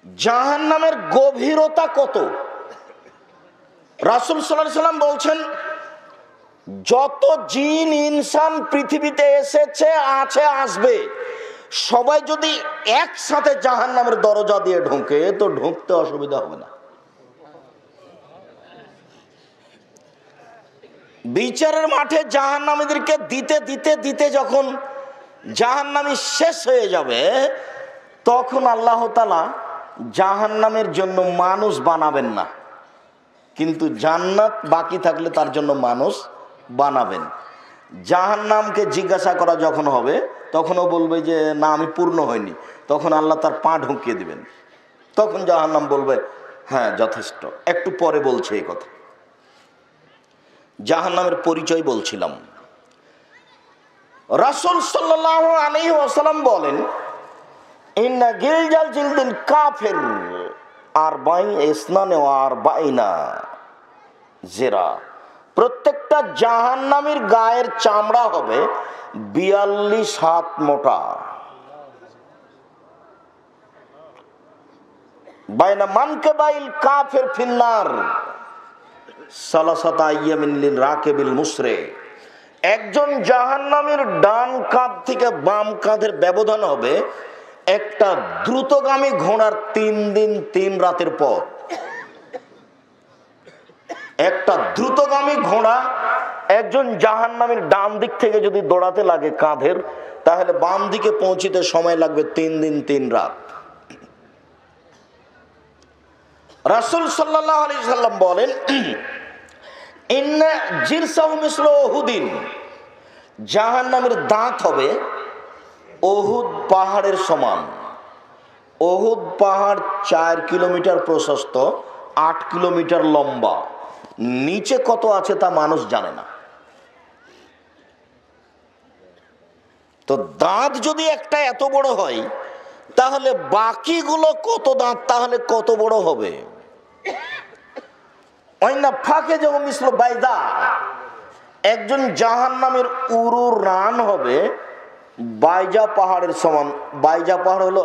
জাহান্নামের গভীরতা কত? রাসূল সাল্লাল্লাহু আলাইহি সাল্লাম বলছেন, যত জিন ইনসান পৃথিবীতে এসেছে, আছে, আসবে, সবাই যদি একসাথে জাহান্নামের দরজা দিয়ে ঢোকে তো ঢুকতে অসুবিধা হবে না। বিচারের মাঠে জাহান্নামীদেরকে দিতে দিতে দিতে যখন জাহান্নামী শেষ হয়ে যাবে, তখন আল্লাহ তাআলা জাহান্নামের জন্য মানুষ বানাবেন না, কিন্তু জান্নাত বাকি থাকলে তার জন্য মানুষ বানাবেন। জাহান্নামকে জিজ্ঞাসা করা যখন হবে তখনও বলবে যে না, আমি পূর্ণ হয়নি। তখন আল্লাহ তার পা ঢুকিয়ে দিবেন, তখন জাহান্নাম বলবে হ্যাঁ যথেষ্ট। একটু পরে বলছে এই কথা। জাহান্নামের পরিচয় বলছিলাম। রাসূল সাল্লাল্লাহু আলাইহি ওয়াসাল্লাম বলেন, ইন্না গিলজাল জিলদিল কাফির আরবাঈন ইসনান ওয়া আরবাঈনা জিরা। প্রত্যেকটা জাহান্নামীর গায়ের চামড়া হবে 42 হাত মোটা। বাইনা মানকাবাইল কাফির ফিন্নার সালাসাতা আইয়ামিন লিল রাকিবিল মুসরে। একজন জাহান্নামীর ডান কাঁধ থেকে বাম কাঁধের ব্যবধান হবে একটা দ্রুতগামী ঘোড়ার 3 দিন 3 রাতের পথ। একটা দ্রুতগামী ঘোড়া একজন জাহান্নামীর ডান দিক থেকে যদি দৌড়াতে লাগে কাঁধের, তাহলে বাম দিকে পৌঁছিতে সময় লাগবে 3 দিন 3 রাত। রাসূল সাল্লাল্লাহু আলাইহি সাল্লাম বলেন, ইন্না জিরসাহু মিসলু উহুদিন। জাহান্নামের দাঁত হবে উহুদ পাহাড়ের সমান। উহুদ পাহাড় 4 কিলোমিটার প্রশস্ত, 8 কিলোমিটার লম্বা। নিচে কত আছে তা মানুষ জানে না। তো দাঁত যদি একটা এত বড় হয়, তাহলে বাকিগুলো কত দাঁত, তাহলে কত বড় হবে? ফাঁকে যেমন মিসল বাইদা। একজন জাহান্নামের উরু রান হবে বাইজা পাহাড়ের সমান। বাইজা পাহাড় হলো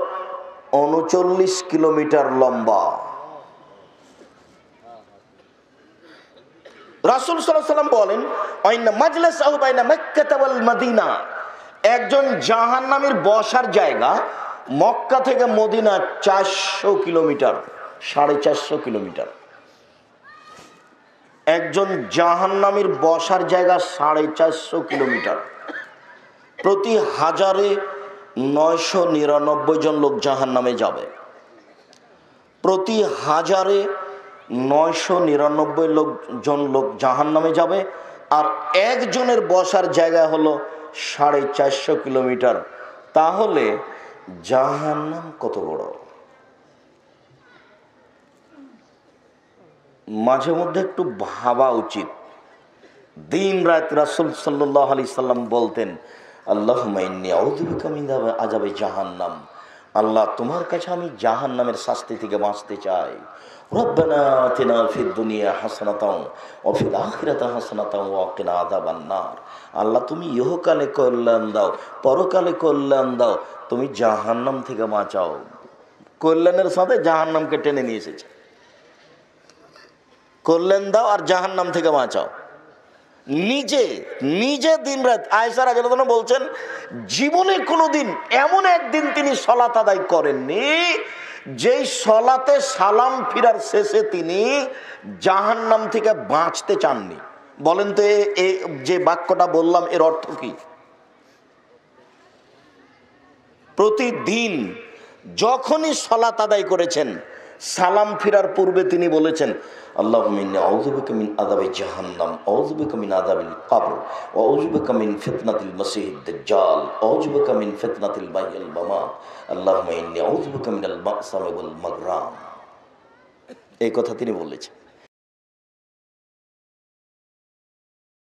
39 কিলোমিটার লম্বা। রাসূল সাল্লাল্লাহু আলাইহি ওয়াসাল্লাম বলেন, আইনা মাজলিসহু বাইনা মক্কা ওয়াল মদিনা। একজন জাহান্নামীর বসার জায়গা মক্কা থেকে মদিনা 400 কিলোমিটার, 450 কিলোমিটার। একজন জাহান্নামীর বসার জায়গা 450 কিলোমিটার। প্রতি 1000-এ 999 জন লোক জাহান্নামে যাবে। প্রতি 1000-এ 999 জন লোক জাহান্নামে যাবে। আর একজনের বসার জায়গা হলো 450 কিলোমিটার। তাহলে জাহান্নাম কত বড়? মাঝে মধ্যে একটু ভাবা উচিত। দিন রাত রাসূল সাল্লাল্লাহু আলাইহি সাল্লাম বলতেন, আল্লাহুম্মা ইন্নী আউযু বিকা মিন আযাবি জাহান্নাম। আল্লাহ, তোমার কাছে আমি জাহান্নামের শাস্তি থেকে বাঁচতে চাই। রব্বানা আতিনা ফিদ দুনিয়া হাসানাতাও ওয়া ফিল আখিরাতি হাসানাতাও ওয়া কিনা আযাবান নার। আল্লাহ, তুমি ইহকালে কল্যাণ দাও, পরকালে কল্যাণ দাও, তুমি জাহান্নাম থেকে বাঁচাও। কল্যাণের সাথে জাহান্নামকে টেনে নিয়ে এসেছে। কল্যাণ দাও আর জাহান্নাম থেকে বাঁচাও। নিজে দিন রাত। আয়েশা রাদিয়াল্লাহু আনহা বলছেন, জীবনে কোনোদিন এমন একদিন তিনি সালাত আদায় করেননি যেই সালাতে সালাম ফিরার শেষে তিনি জাহান্নাম থেকে বাঁচতে চাননি। বলেন তো এই যে বাক্যটা বললাম এর অর্থ কি? প্রতিদিন যখনই সালাত আদায় করেছেন, সালাম ফিরার পূর্বে তিনি বলেছেন, আল্লাহুম্মা ইন্নী আউযু বিকা মিন আযাবি জাহান্নাম, আউযু বিকা মিন আযাবিল কবর, ওয়া আউযু বিকা মিন ফিতনাতিল মাসীহিদ দাজ্জাল, আউযু বিকা মিন ফিতনাতিল মাহইয়াল মামাত, আল্লাহুম্মা ইন্নী আউযু বিকা মিনাল মা'সামি ওয়াল মাগরাম। এই কথা তিনি বলেছেন।